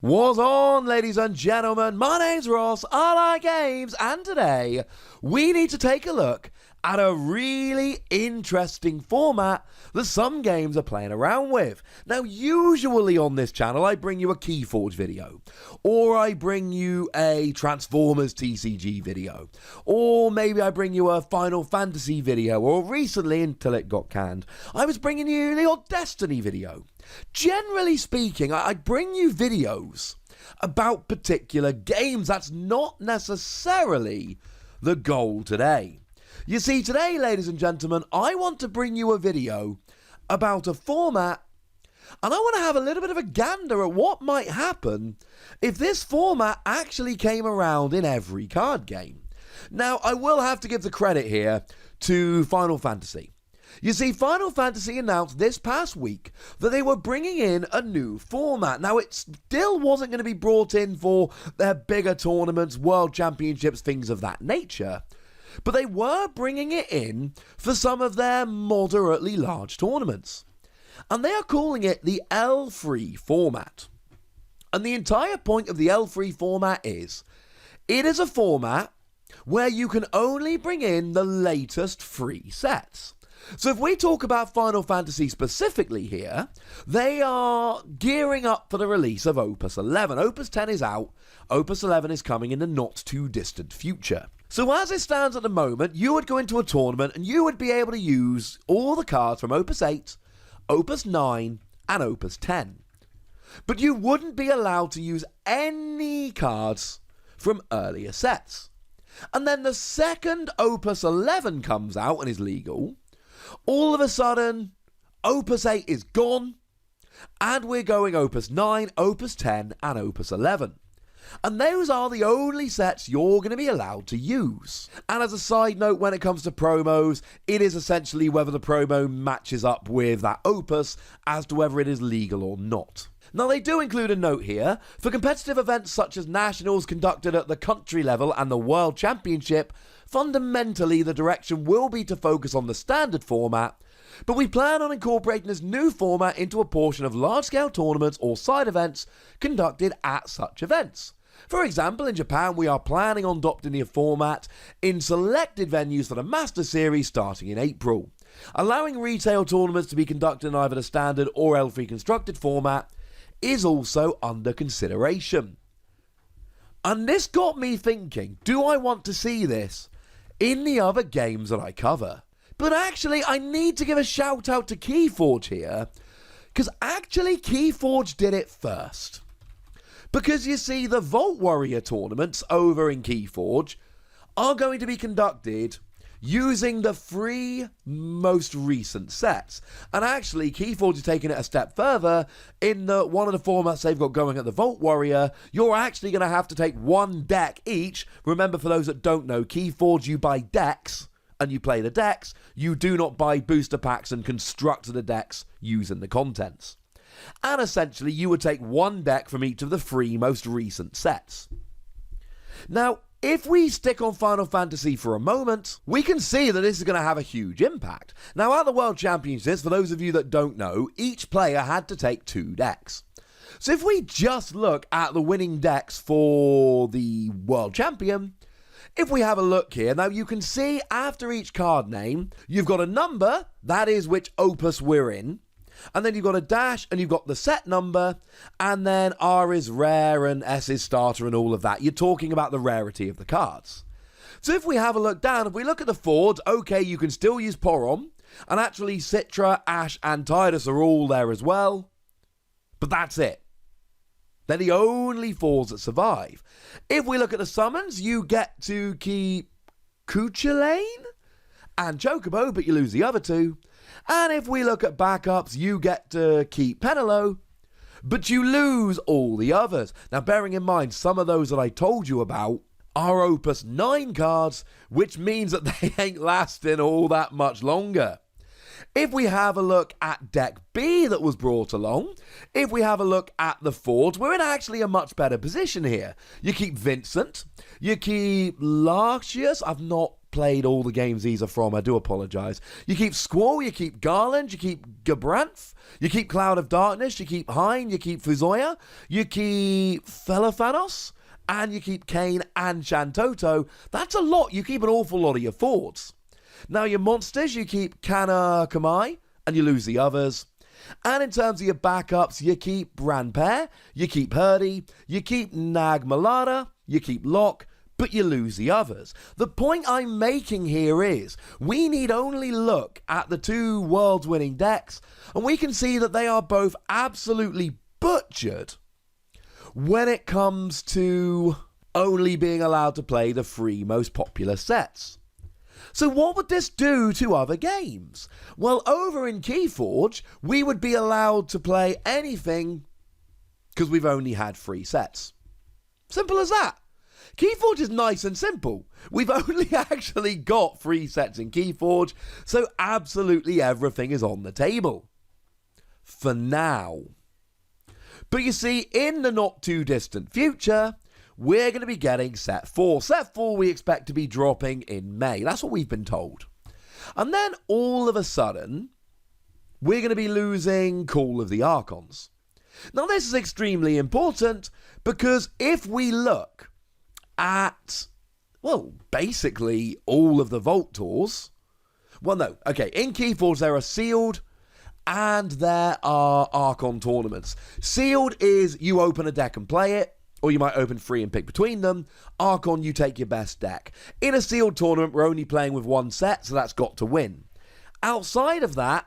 What's on, ladies and gentlemen? My name's Ross, I like games, and today we need to take a look at a really interesting format that some games are playing around with. Now, usually on this channel, I bring you a Keyforge video, or I bring you a Transformers TCG video, or maybe I bring you a Final Fantasy video, or recently, until it got canned, I was bringing you the odd Destiny video. Generally speaking, I bring you videos about particular games. That's not necessarily the goal today. You see, today, ladies and gentlemen, I want to bring you a video about a format, and I want to have a little bit of a gander at what might happen if this format actually came around in every card game. Now, I will have to give the credit here to Final Fantasy. You see, Final Fantasy announced this past week that they were bringing in a new format. Now, it still wasn't going to be brought in for their bigger tournaments, world championships, things of that nature, but they were bringing it in for some of their moderately large tournaments. And they are calling it the L3 format. And the entire point of the L3 format is, it is a format where you can only bring in the latest free sets. So if we talk about Final Fantasy specifically here, they are gearing up for the release of Opus 11. Opus 10 is out, Opus 11 is coming in the not too distant future. So as it stands at the moment, you would go into a tournament and you would be able to use all the cards from Opus 8, Opus 9 and Opus 10. But you wouldn't be allowed to use any cards from earlier sets. And then the second Opus 11 comes out and is legal, all of a sudden, Opus 8 is gone, and we're going Opus 9, Opus 10, and Opus 11. And those are the only sets you're going to be allowed to use. And as a side note, when it comes to promos, it is essentially whether the promo matches up with that opus as to whether it is legal or not. Now, they do include a note here. For competitive events such as nationals conducted at the country level and the World Championship, fundamentally the direction will be to focus on the standard format, but we plan on incorporating this new format into a portion of large-scale tournaments or side events conducted at such events. For example, in Japan, we are planning on adopting the format in selected venues for the Master Series starting in April. Allowing retail tournaments to be conducted in either the standard or L3 constructed format is also under consideration. And this got me thinking, do I want to see this in the other games that I cover? But actually, I need to give a shout out to Keyforge here, because actually Keyforge did it first. Because you see, the Vault Warrior tournaments over in Keyforge are going to be conducted using the three most recent sets. And actually, Keyforge is taking it a step further in that one of the formats they've got going at the Vault Warrior, you're actually going to have to take one deck each. Remember, for those that don't know, Keyforge, you buy decks and you play the decks. You do not buy booster packs and construct the decks using the contents. And essentially, you would take one deck from each of the three most recent sets. Now, if we stick on Final Fantasy for a moment, we can see that this is going to have a huge impact. Now, at the World Championships, for those of you that don't know, each player had to take two decks. So if we just look at the winning decks for the World Champion, if we have a look here, now you can see after each card name, you've got a number, that is which opus we're in, and then you've got a dash, and you've got the set number, and then R is rare, and S is starter, and all of that. You're talking about the rarity of the cards. So if we have a look down, if we look at the Fords, okay, you can still use Porom, and actually Citra, Ash, and Tidus are all there as well, but that's it. They're the only fours that survive. If we look at the summons, you get to keep Cuchulainn and Chocobo, but you lose the other two. And if we look at backups, you get to keep Penelo, but you lose all the others. Now, bearing in mind, some of those that I told you about are Opus 9 cards, which means that they ain't lasting all that much longer. If we have a look at Deck B that was brought along, if we have a look at the Fords, we're in actually a much better position here. You keep Vincent, you keep Lartius. I've not played all the games these are from. I do apologise. You keep Squall, you keep Garland, you keep Gabranth, you keep Cloud of Darkness, you keep Hein, you keep Fuzoya, you keep Felophanos, and you keep Kane and Shantoto. That's a lot. You keep an awful lot of your forts. Now, your monsters, you keep Kana Kamai, and you lose the others. And in terms of your backups, you keep Branpair, you keep Hurdy, you keep Nagmalada, you keep Locke, but you lose the others. The point I'm making here is, we need only look at the two world's winning decks, and we can see that they are both absolutely butchered when it comes to only being allowed to play the 3 most popular sets. So what would this do to other games? Well, over in Keyforge, we would be allowed to play anything because we've only had 3 sets. Simple as that. Keyforge is nice and simple. We've only actually got 3 sets in Keyforge, so absolutely everything is on the table. For now. But you see, in the not too distant future, we're going to be getting set 4. Set 4 we expect to be dropping in May. That's what we've been told. And then all of a sudden, we're going to be losing Call of the Archons. Now this is extremely important because if we look at, well, basically all of the Vault Tours. Well, no. Okay, in Keyforge there are sealed and there are Archon tournaments. Sealed is you open a deck and play it, or you might open 3 and pick between them. Archon, you take your best deck. In a sealed tournament, we're only playing with 1 set, so that's got to win. Outside of that,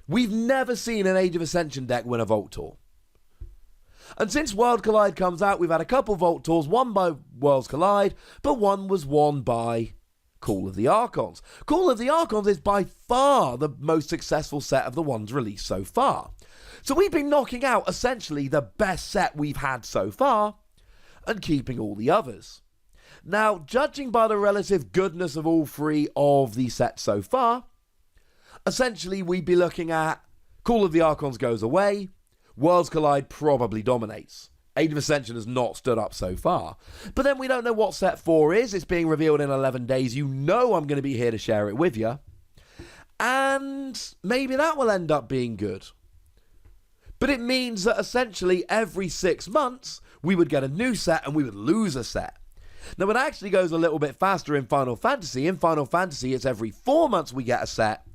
we've never seen an Age of Ascension deck win a Vault Tour. And since World Collide comes out, we've had a couple Vault Tours, one by Worlds Collide, but one was won by Call of the Archons. Call of the Archons is by far the most successful set of the ones released so far. So we've been knocking out essentially the best set we've had so far and keeping all the others. Now, judging by the relative goodness of all 3 of the sets so far, essentially we'd be looking at Call of the Archons goes away, Worlds Collide probably dominates. Age of Ascension has not stood up so far. But then we don't know what set 4 is. It's being revealed in 11 days. You know I'm going to be here to share it with you. And maybe that will end up being good. But it means that essentially every 6 months, we would get a new set and we would lose a set. Now, it actually goes a little bit faster in Final Fantasy. In Final Fantasy, it's every 4 months we get a set,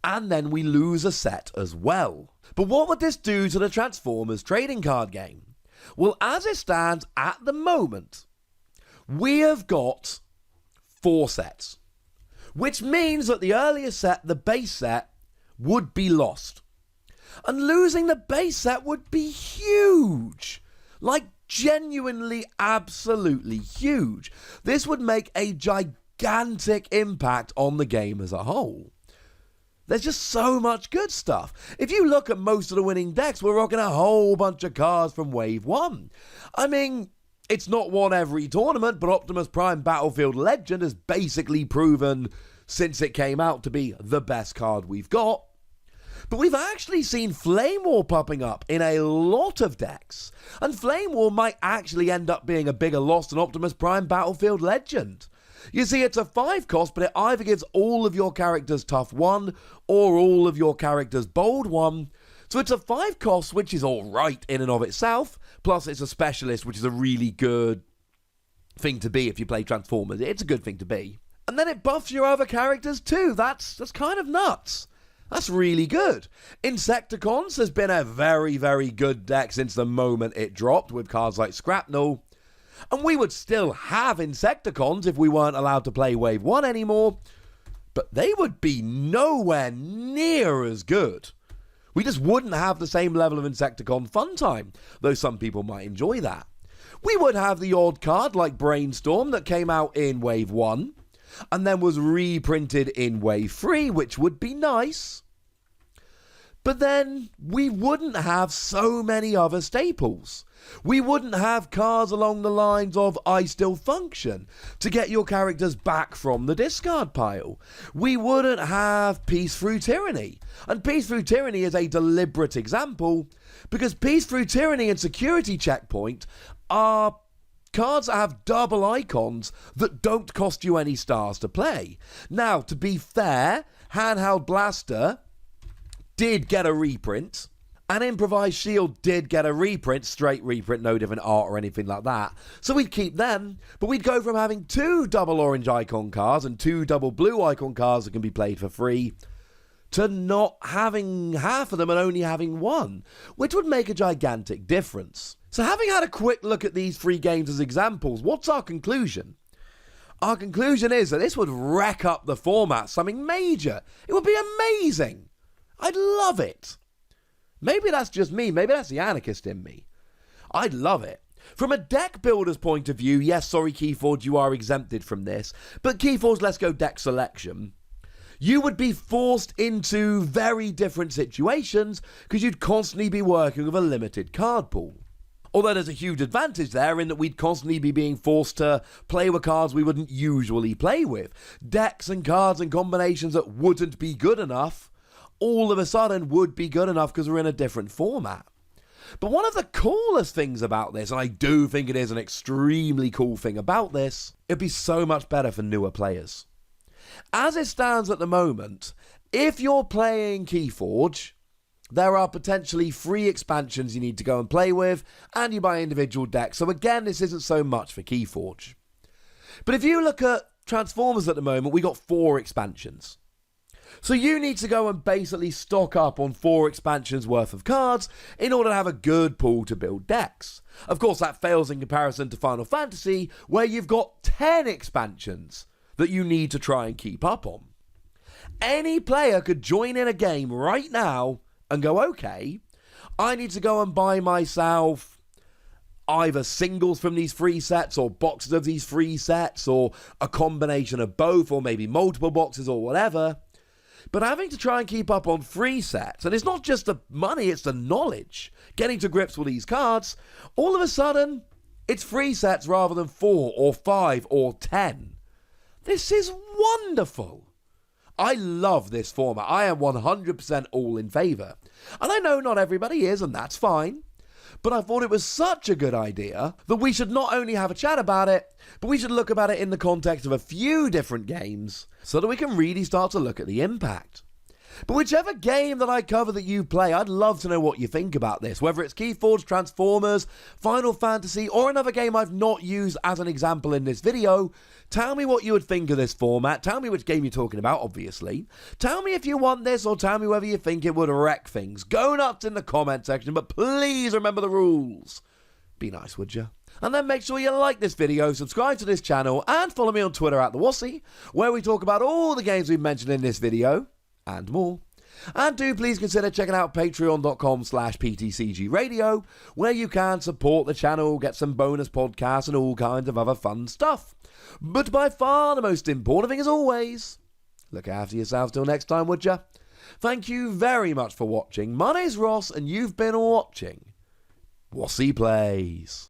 and then we lose a set as well. But what would this do to the Transformers trading card game? Well, as it stands at the moment, we have got 4 sets, which means that the earlier set, the base set, would be lost. And losing the base set would be huge. Like, genuinely, absolutely huge. This would make a gigantic impact on the game as a whole. There's just so much good stuff. If you look at most of the winning decks, we're rocking a whole bunch of cards from Wave 1. I mean, it's not won every tournament, but Optimus Prime Battlefield Legend has basically proven, since it came out, to be the best card we've got. But we've actually seen Flame War popping up in a lot of decks. And Flame War might actually end up being a bigger loss than Optimus Prime Battlefield Legend. You see, it's a 5 cost, but it either gives all of your characters tough 1 or all of your characters bold 1. So it's a 5 cost, which is alright in and of itself. Plus, it's a specialist, which is a really good thing to be if you play Transformers. It's a good thing to be. And then it buffs your other characters too. That's kind of nuts. That's really good. Insecticons has been a very, very good deck since the moment it dropped with cards like Scrapnel. And we would still have Insecticons if we weren't allowed to play Wave 1 anymore, but they would be nowhere near as good. We just wouldn't have the same level of Insecticon fun time, though some people might enjoy that. We would have the odd card like Brainstorm that came out in Wave 1, and then was reprinted in Wave 3, which would be nice. But then we wouldn't have so many other staples. We wouldn't have cards along the lines of I Still Function to get your characters back from the discard pile. We wouldn't have Peace Through Tyranny. And Peace Through Tyranny is a deliberate example because Peace Through Tyranny and Security Checkpoint are cards that have double icons that don't cost you any stars to play. Now, to be fair, Handheld Blaster did get a reprint, and Improvised Shield did get a reprint, straight reprint, no different art or anything like that. So we'd keep them, but we'd go from having 2 double orange icon cards and 2 double blue icon cards that can be played for free to not having half of them and only having 1, which would make a gigantic difference. So having had a quick look at these 3 games as examples, what's our conclusion? Our conclusion is that this would wreck up the format, something major. It would be amazing. I'd love it. Maybe that's just me. Maybe that's the anarchist in me. I'd love it. From a deck builder's point of view, yes, sorry, Keyforge, you are exempted from this. But Keyforge, let's go deck selection. You would be forced into very different situations because you'd constantly be working with a limited card pool. Although there's a huge advantage there in that we'd constantly be being forced to play with cards we wouldn't usually play with. Decks and cards and combinations that wouldn't be good enough all of a sudden would be good enough because we're in a different format. But one of the coolest things about this, and I do think it is an extremely cool thing about this, it'd be so much better for newer players. As it stands at the moment, if you're playing Keyforge, there are potentially 3 expansions you need to go and play with, and you buy individual decks. So again, this isn't so much for Keyforge. But if you look at Transformers at the moment, we got 4 expansions. So you need to go and basically stock up on 4 expansions worth of cards in order to have a good pool to build decks. Of course, that fails in comparison to Final Fantasy, where you've got 10 expansions that you need to try and keep up on. Any player could join in a game right now and go, okay, I need to go and buy myself either singles from these 3 sets or boxes of these 3 sets or a combination of both or maybe multiple boxes or whatever. But having to try and keep up on 3 sets, and it's not just the money, it's the knowledge, getting to grips with these cards, all of a sudden, it's 3 sets rather than 4 or 5 or 10. This is wonderful. I love this format. I am 100% all in favour. And I know not everybody is, and that's fine. But I thought it was such a good idea that we should not only have a chat about it, but we should look about it in the context of a few different games so that we can really start to look at the impact. But whichever game that I cover that you play, I'd love to know what you think about this, whether it's Keyforge, Transformers, Final Fantasy, or another game I've not used as an example in this video. Tell me what you would think of this format. Tell me which game you're talking about, obviously. Tell me if you want this, or tell me whether you think it would wreck things. Go nuts in the comment section, but please remember the rules. Be nice, would you? And then make sure you like this video, subscribe to this channel, and follow me on Twitter at @Wossy, where we talk about all the games we've mentioned in this video, and more. And do please consider checking out patreon.com/PTCG Radio, where you can support the channel, get some bonus podcasts, and all kinds of other fun stuff. But by far the most important thing, as always, look after yourselves till next time, would ya? Thank you very much for watching. My name's Ross, and you've been watching Wossy Plays.